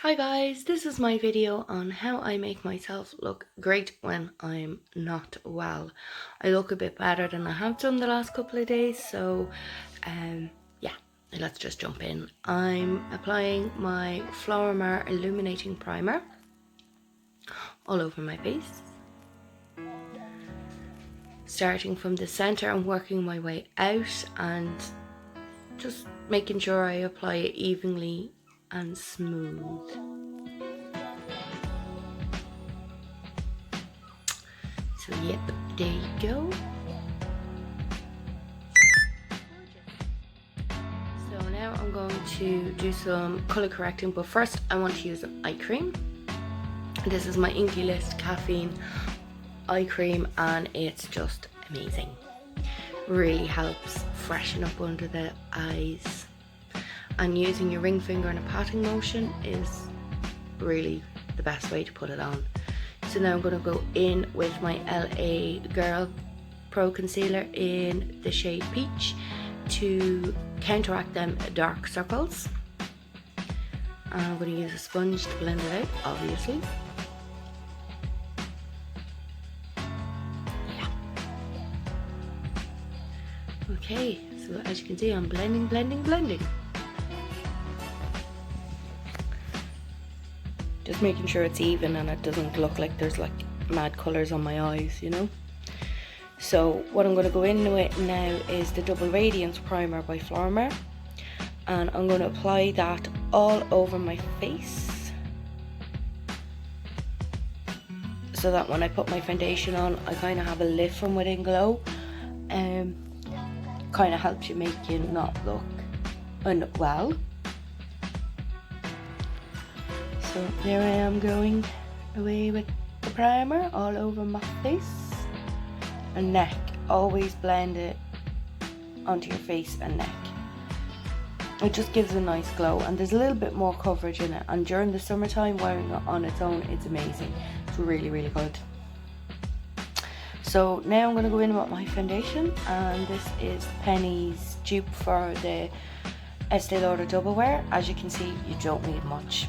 Hi guys, this is my video on how I make myself look great when I'm not well. I look a bit better than I have done the last couple of days, so yeah, let's just jump in. I'm applying my Florimar Illuminating Primer all over my face. Starting from the center and working my way out and just making sure I apply it evenly and smooth. So yep, there you go. So now I'm going to do some colour correcting, but first I want to use an eye cream. This is my Inky List Caffeine eye cream and it's just amazing. Really helps freshen up under the eyes. And using your ring finger in a patting motion is really the best way to put it on. So now I'm going to go in with my LA Girl Pro Concealer in the shade Peach to counteract them dark circles. And I'm going to use a sponge to blend it out, obviously. Yeah. Okay, so as you can see, I'm blending. Just making sure it's even and it doesn't look like there's like mad colours on my eyes, you know. So what I'm going to go in with now is the Double Radiance Primer by Florimar, and I'm going to apply that all over my face so that when I put my foundation on I kind of have a lift from within glow. Kind of helps you make you not look unwell. So there I am going away with the primer all over my face and neck. Always blend it onto your face and neck. It just gives a nice glow and there's a little bit more coverage in it, and during the summertime wearing it on its own it's amazing. It's really good. So now I'm going to go in with my foundation, and this is Penny's dupe for the Estee Lauder Double Wear. As you can see, you don't need much.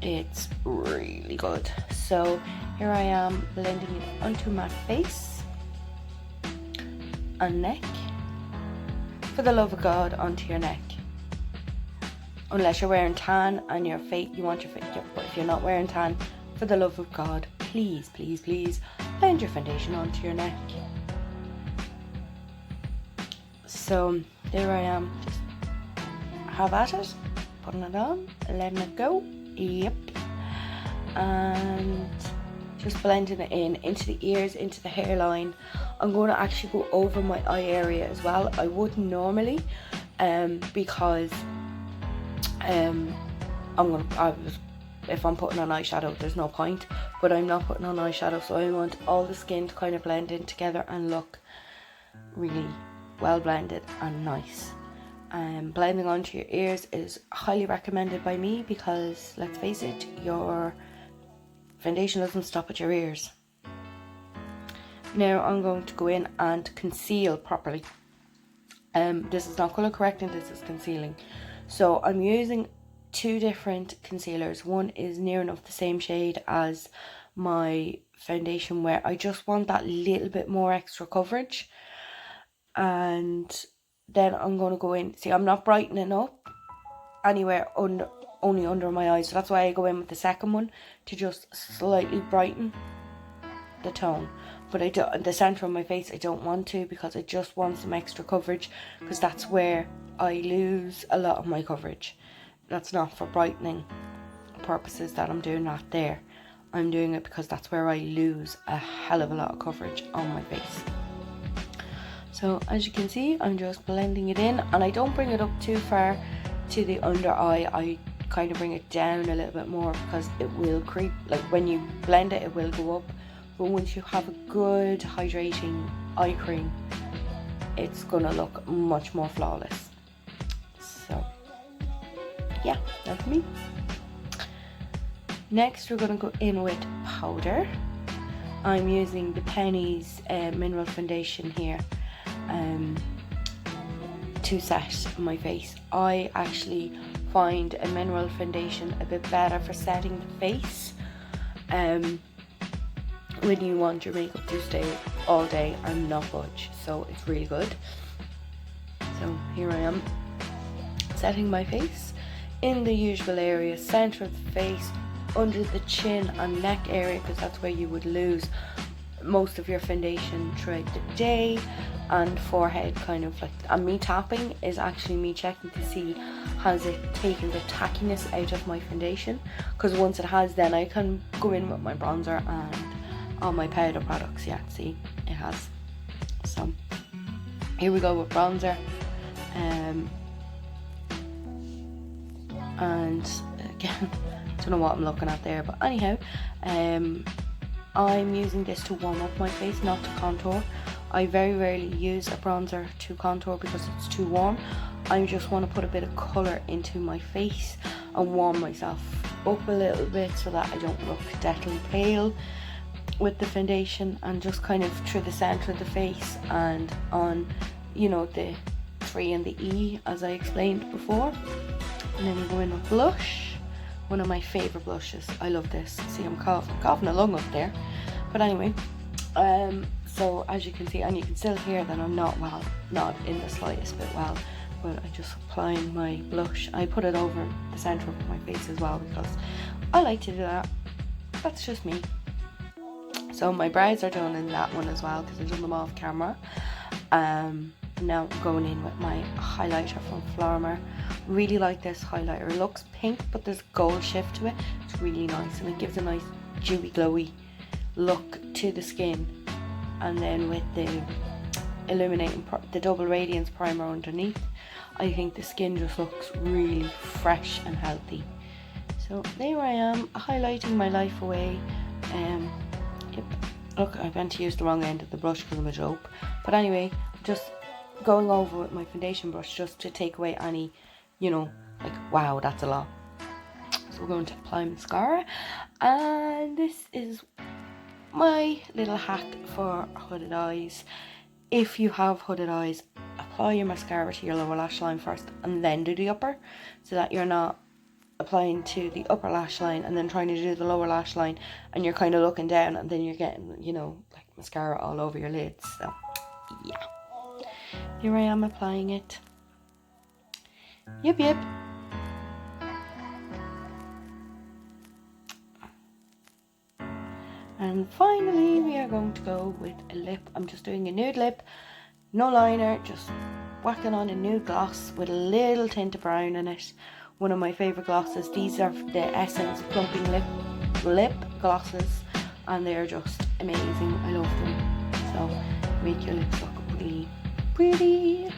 It's really good. So here I am blending it onto my face and neck. For the love of God, onto your neck. Unless you're wearing tan and your face, you want your face, but if you're not wearing tan, for the love of God, please blend your foundation onto your neck. So there I am, just have at it, putting it on, letting it go. Yep. And just blending it in into the ears, into the hairline. I'm going to actually go over my eye area as well. I wouldn't normally, because if I'm putting on eyeshadow, there's no point. But I'm not putting on eyeshadow, so I want all the skin to kind of blend in together and look really well blended and nice. Blending onto your ears is highly recommended by me because, let's face it, your foundation doesn't stop at your ears. Now I'm going to go in and conceal properly. This is not colour correcting, this is concealing. So I'm using two different concealers. One is near enough the same shade as my foundation where I just want that little bit more extra coverage, and then I'm going to go in. See, I'm not brightening up anywhere only under my eyes, so that's why I go in with the second one to just slightly brighten the tone. But I don't, the centre of my face I don't want to, because I just want some extra coverage, because that's where I lose a lot of my coverage. That's not for brightening purposes that I'm doing that there. I'm doing it because that's where I lose a hell of a lot of coverage on my face. So as you can see, I'm just blending it in, and I don't bring it up too far to the under eye. I kind of bring it down a little bit more because it will creep. Like when you blend it, it will go up. But once you have a good hydrating eye cream, it's gonna look much more flawless. So yeah, that's me. Next we're gonna go in with powder. I'm using the Penny's mineral foundation here to set my face. I actually find a mineral foundation a bit better for setting the face when you want your makeup to stay all day and not budge. So it's really good. So here I am setting my face in the usual areas: center of the face, under the chin and neck area, because that's where you would lose most of your foundation throughout the day, and forehead, kind of like, and me tapping is actually me checking to see has it taken the tackiness out of my foundation, because once it has, then I can go in with my bronzer and all my powder products. Yeah, see, it has. So here we go with bronzer, and again, don't know what I'm looking at there, but anyhow, I'm using this to warm up my face, not to contour. I very rarely use a bronzer to contour because it's too warm. I just want to put a bit of colour into my face and warm myself up a little bit so that I don't look deathly pale with the foundation, and just kind of through the centre of the face and on, you know, the 3 and the E, as I explained before. And then we go in with blush, one of my favourite blushes. I love this. See, I'm coughing a lung up there. But anyway, so as you can see, and you can still hear that I'm not in the slightest bit well, but I'm just applying my blush. I put it over the centre of my face as well because I like to do that. That's just me. So my brows are done in that one as well because I've done them off camera. Now going in with my highlighter from Flormer. Really like this highlighter. It looks pink, but there's gold shift to it. It's really nice, and it gives a nice dewy, glowy look to the skin. And then with the illuminating, the double radiance primer underneath, I think the skin just looks really fresh and healthy. So there I am, highlighting my life away. Yep. Look, I went to use the wrong end of the brush because I'm a dope. But anyway, just going over with my foundation brush just to take away any, you know, like, wow, that's a lot. So we're going to apply mascara, and this is my little hack for hooded eyes. If you have hooded eyes, apply your mascara to your lower lash line first and then do the upper, so that you're not applying to the upper lash line and then trying to do the lower lash line and you're kind of looking down and then you're getting, you know, like mascara all over your lids. So yeah, here I am applying it. Yep. And finally we are going to go with a lip. I'm just doing a nude lip, no liner, just whacking on a nude gloss with a little tint of brown in it. One of my favourite glosses. These are the Essence Plumping Lip Glosses, and they're just amazing. I love them. So make your lips look really pretty.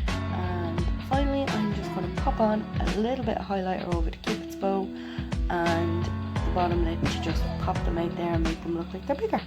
And finally I'm just going to pop on a little bit of highlighter over the Cupid's bow and the bottom lip to just pop them out there and make them look like they're bigger.